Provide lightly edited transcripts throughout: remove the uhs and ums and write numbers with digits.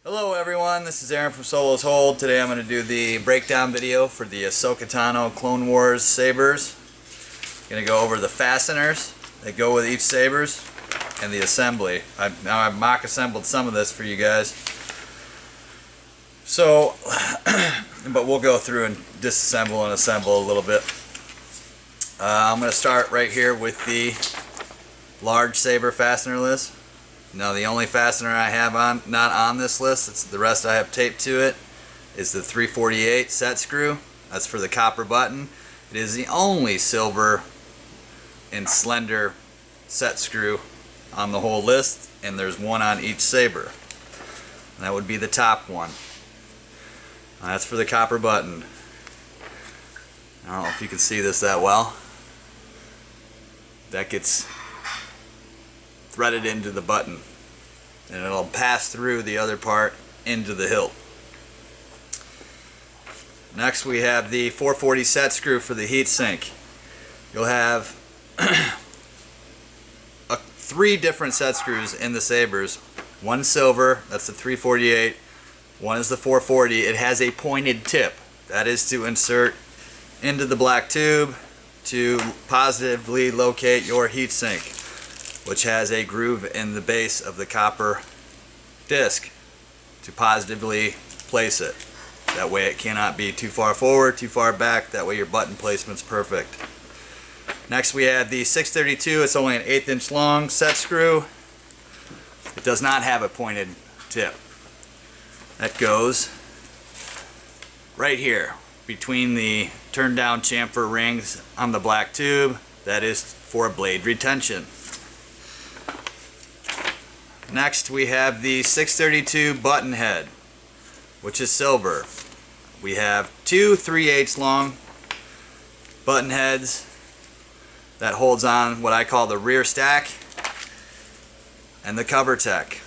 Hello everyone, this is Aaron from Solo's Hold. Today I'm going to do the breakdown video for the Ahsoka Tano Clone Wars Sabers. I'm going to go over the fasteners that go with each Sabers and the assembly. Now I've mock assembled some of this for you guys. So, but we'll go through and disassemble and assemble a little bit. I'm going to start right here with the large Saber fastener list. Now the only fastener I have not on this list, the rest I have taped to it, is the 348 set screw. That's for the copper button. It is the only silver and slender set screw on the whole list, and there's one on each Saber. And that would be the top one. That's for the copper button. I don't know if you can see this that well. That gets threaded into the button and it'll pass through the other part into the hilt. Next we have the 440 set screw for the heat sink. You'll have three different set screws in the Sabers. One silver, that's the 348. One is the 440. It has a pointed tip. That is to insert into the black tube to positively locate your heat sink, which has a groove in the base of the copper disc to positively place it. That way it cannot be too far forward, too far back. That way your button placement's perfect. Next we have the 632. It's only an 1/8 inch long set screw. It does not have a pointed tip. That goes right here between the turn down chamfer rings on the black tube. That is for blade retention. Next we have the 632 button head, which is silver. We have two 3/8 long button heads that holds on what I call the rear stack and the cover tech.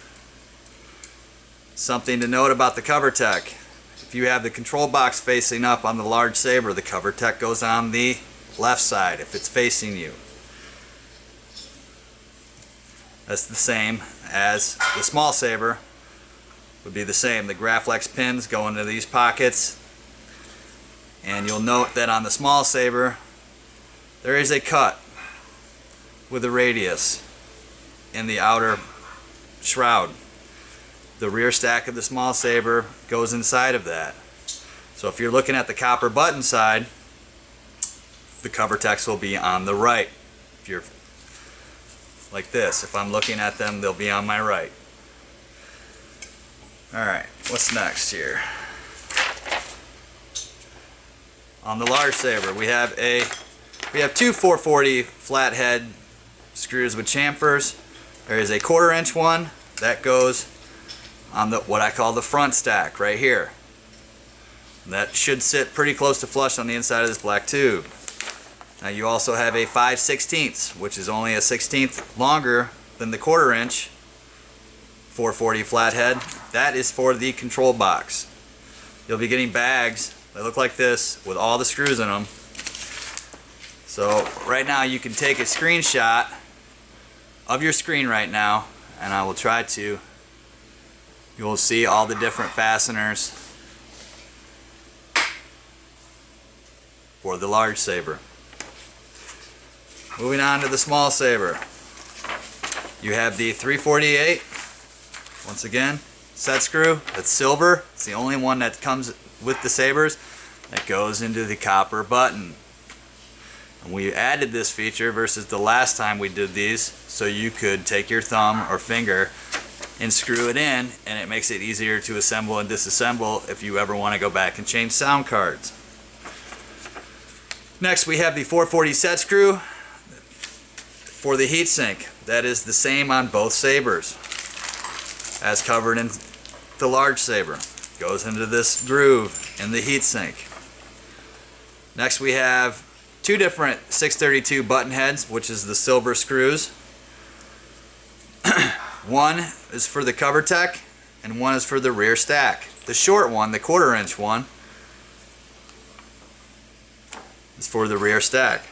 Something to note about the cover tech: if you have the control box facing up on the large Saber, the cover tech goes on the left side if it's facing you. That's the same as the small Saber. Would be the same. The Graflex pins go into these pockets, and you'll note that on the small Saber there is a cut with a radius in the outer shroud. The rear stack of the small Saber goes inside of that. So if you're looking at the copper button side, the cover techs will be on the right. If you're like this, if I'm looking at them, they'll be on my right. Alright, what's next here? On the large Saber we have two 440 flathead screws with chamfers. There is a 1/4 inch one that goes on the what I call the front stack right here. That should sit pretty close to flush on the inside of this black tube. Now you also have a 5/16, which is only a 1/16 longer than the 1/4 inch 440 flathead. That is for the control box. You'll be getting bags that look like this with all the screws in them. So right now you can take a screenshot of your screen right now, and I will try to. You will see all the different fasteners for the large Saber. Moving on to the small Saber. You have the 348, once again, set screw. That's silver. It's the only one that comes with the Sabers that goes into the copper button. And we added this feature versus the last time we did these, so you could take your thumb or finger and screw it in, and it makes it easier to assemble and disassemble if you ever want to go back and change sound cards. Next we have the 440 set screw for the heatsink. That is the same on both Sabers as covered in the large Saber. Goes into this groove in the heatsink. Next we have two different 632 button heads, which is the silver screws. One is for the cover tech and one is for the rear stack. The short one, the 1/4 inch one, is for the rear stack.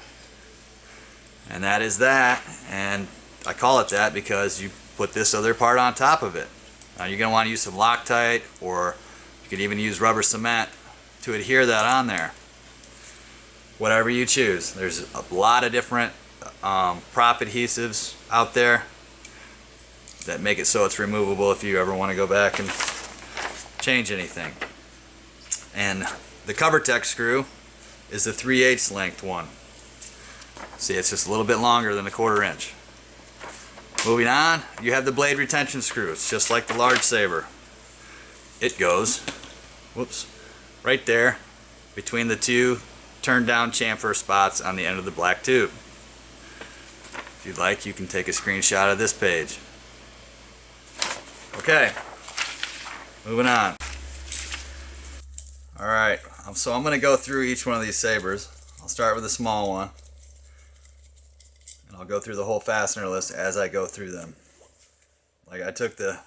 And that is that, and I call it that because you put this other part on top of it. Now you're going to want to use some Loctite, or you could even use rubber cement to adhere that on there. Whatever you choose. There's a lot of different prop adhesives out there that make it so it's removable if you ever want to go back and change anything. And the CoverTech screw is the 3/8 length one. See, it's just a little bit longer than a 1/4 inch. Moving on, you have the blade retention screw. It's just like the large Saber. It goes, whoops, right there between the two turned down chamfer spots on the end of the black tube. If you'd like, you can take a screenshot of this page. Okay, moving on. Alright, so I'm going to go through each one of these Sabers. I'll start with the small one. And I'll go through the whole fastener list as I go through them. Like, I took the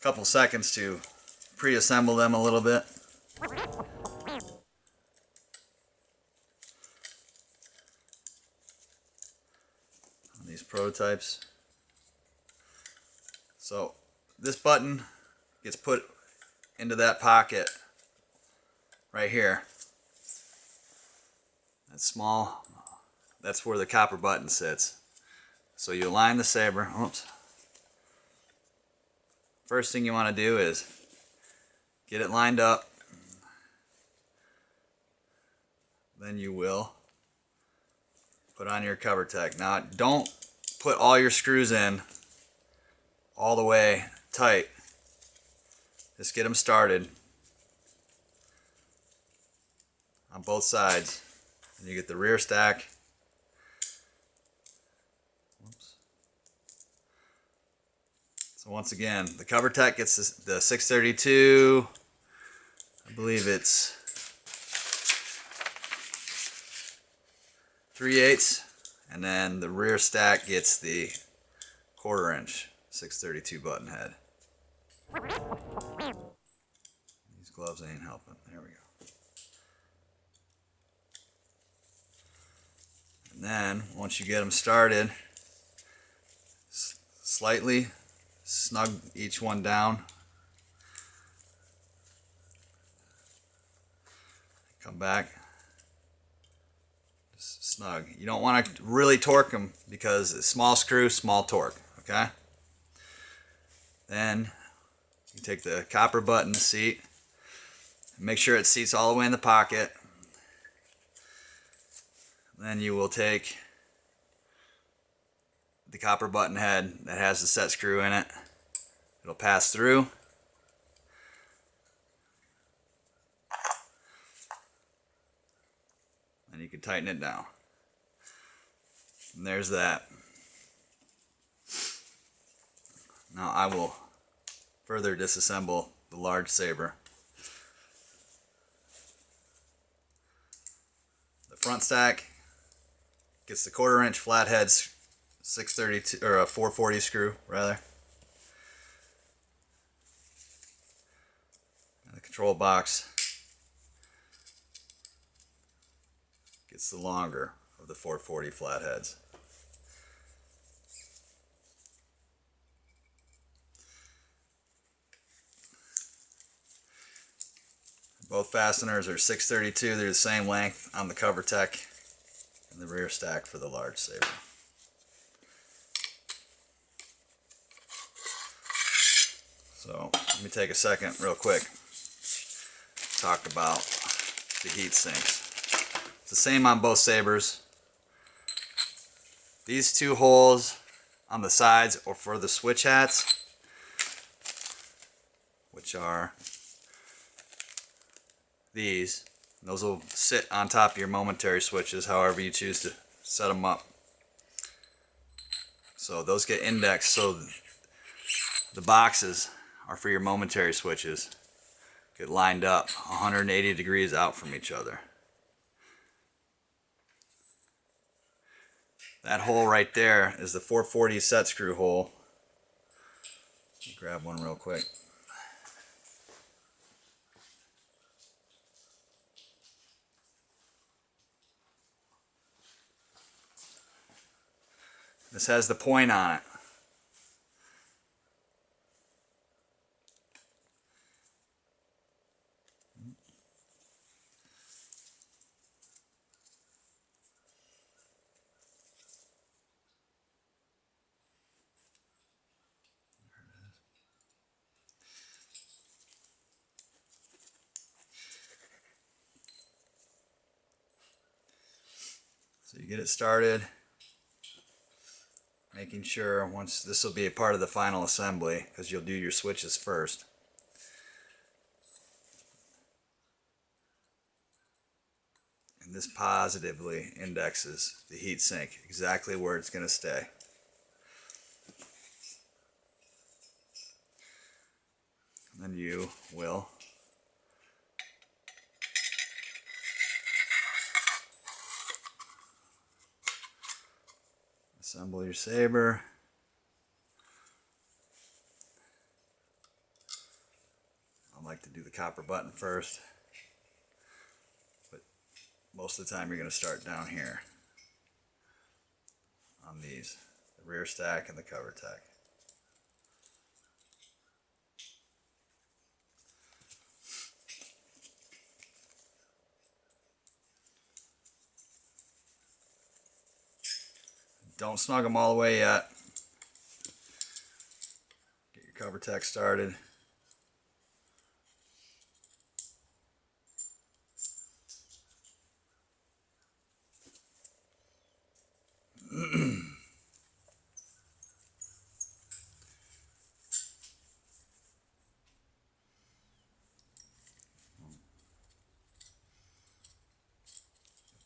couple seconds to pre-assemble them a little bit. These prototypes. So this button gets put into that pocket right here. That's small. That's where the copper button sits. So you align the Saber. Oops. First thing you want to do is get it lined up. Then you will put on your CoverTech. Now, don't put all your screws in all the way tight. Just get them started on both sides. And you get the rear stack. Whoops. So once again, the CoverTech gets the 632. I believe it's 3/8, and then the rear stack gets the 1/4 inch 632 button head. These gloves ain't helping. There we go. And then once you get them started, slightly snug each one down. Come back. Snug. You don't want to really torque them because it's small screw, small torque. Okay. Then you take the copper button seat, make sure it seats all the way in the pocket. Then you will take the copper button head that has the set screw in it. It'll pass through. And you can tighten it down. And there's that. Now I will further disassemble the large Saber. The front stack gets the 1/4 inch flathead 632 or a 440 screw rather. And the control box gets the longer of the 440 flatheads. Both fasteners are 632. They're the same length on the CoverTech and the rear stack for the large Saber. So let me take a second real quick to talk about the heat sinks. It's the same on both Sabers. These two holes on the sides are for the switch hats, which are these. Those will sit on top of your momentary switches however you choose to set them up. So those get indexed, so the boxes are for your momentary switches. Get lined up 180 degrees out from each other. That hole right there is the 440 set screw hole. Grab one real quick. This has the point on it. So you get it started, making sure once this will be a part of the final assembly because you'll do your switches first. And this positively indexes the heat sink exactly where it's going to stay. And then you will assemble your Saber. I like to do the copper button first, but most of the time you're going to start down here on these, the rear stack and the cover tack. Don't snug them all the way yet. Get your cover tack started.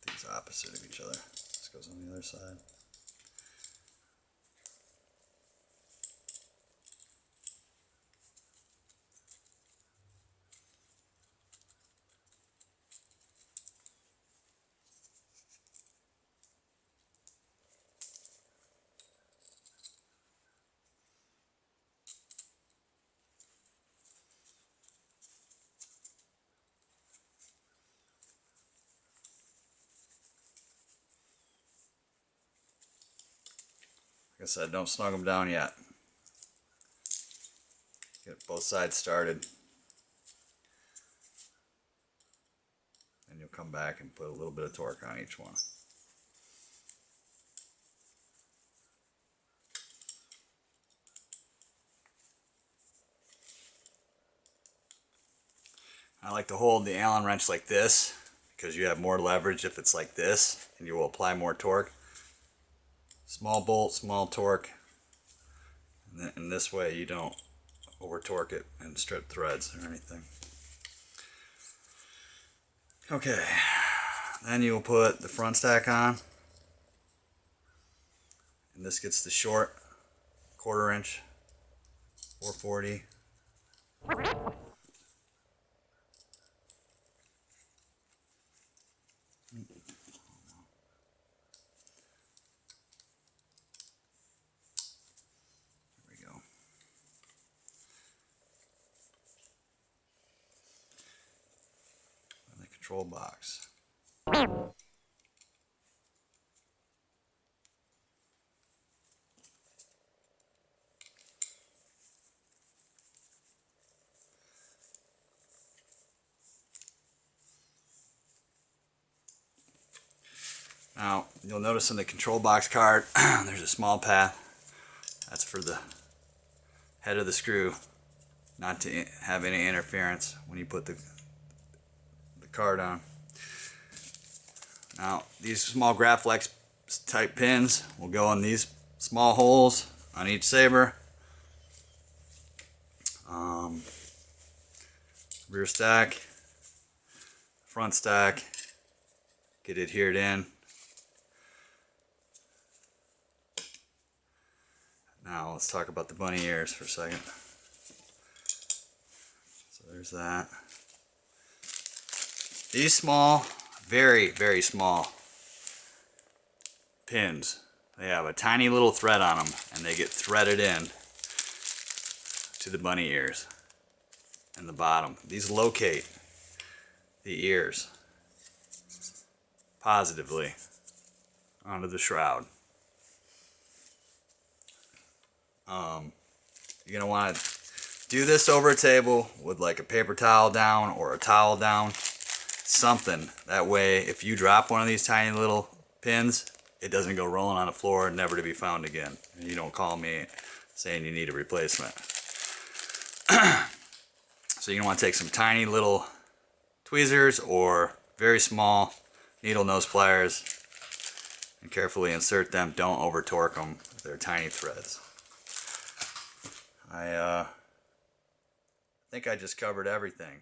These opposite of each other. This goes on the other side. Like I said, don't snug them down yet. Get both sides started. And you'll come back and put a little bit of torque on each one. I like to hold the Allen wrench like this because you have more leverage if it's like this and you will apply more torque. Small bolt, small torque, and this way you don't over torque it and strip threads or anything. Okay, then you will put the front stack on, and this gets the short 1/4 inch 440. Control box. Now, you'll notice in the control box card, there's a small path. That's for the head of the screw, not to have any interference when you put the card on. Now, these small Graflex type pins will go in these small holes on each Saber. Rear stack, front stack, get adhered in. Now let's talk about the bunny ears for a second. So there's that. These small, very, very small pins, they have a tiny little thread on them and they get threaded in to the bunny ears and the bottom. These locate the ears positively onto the shroud. You're going to want to do this over a table with like a paper towel down or a towel down, something. That way if you drop one of these tiny little pins, it doesn't go rolling on the floor, never to be found again. And you don't call me saying you need a replacement. So you're going to want to take some tiny little tweezers or very small needle nose pliers and carefully insert them. Don't over torque them. They're tiny threads. I think I just covered everything.